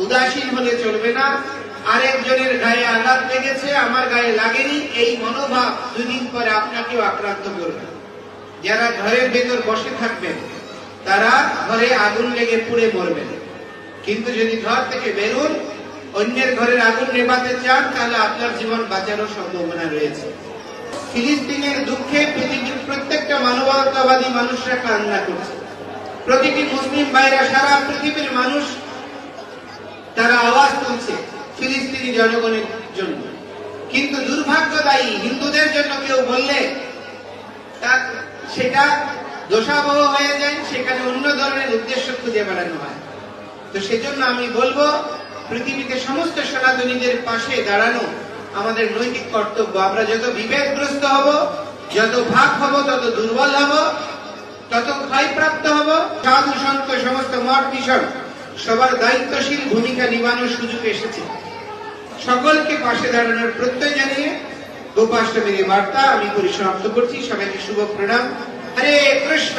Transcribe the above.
উদাসীন হলে চলবে না। আরেকজনের গায়ে আঘাত লেগেছে, আমার গায়ে লাগেনি, এই মনোভাব দুদিন পরে আপনাকেও আক্রান্ত করবে। যারা ঘরের ভেতর বসে থাকবেন তারা ঘরে আগুন লেগে পুড়ে মরবেন, কিন্তু যদি ঘর থেকে বেরোন, অন্যের ঘরের আগুন নেভাতে চান, তাহলে আপনার জীবন বাঁচানোর সম্ভাবনা রয়েছে। ফিলিস্তিনের দুঃখে পৃথিবীর প্রত্যেকটা মানবতাবাদী মানুষরা কান্না করছে। প্রতিটি মুসলিম ভাইরা, সারা পৃথিবীর মানুষ তারা আওয়াজ তুলছে ফিলিস্তিনি জনগণের জন্য। কিন্তু দুর্ভাগ্যদায়ী, হিন্দুদের জন্য কেউ বললে সেটা দোষাবহ হয়ে যায়, সেখানে অন্য ধরনের উদ্দেশ্য খুঁজে বেড়ানো হয়। তো সেজন্য আমি বলবো, পৃথিবীতে সমস্ত সনাতনীদের পাশে দাঁড়ানো আমাদের নৈতিক কর্তব্য। আমরা যত বিবেকগ্রস্ত হব, যত ভাগ হব, তত দুর্বল হব, তত ক্ষয়প্রাপ্ত হব। সাধু সন্ত, সমস্ত মঠ মিশন সবার দায়িত্বশীল ভূমিকা নিবানোর সুযোগ এসেছে। সকলকে পাশে দাঁড়ানোর প্রত্যয় জানিয়ে গোপাষ্টমীর বার্তা আমি পরিসমাপ্ত করছি। সবাইকে শুভ প্রণাম। হরে কৃষ্ণ।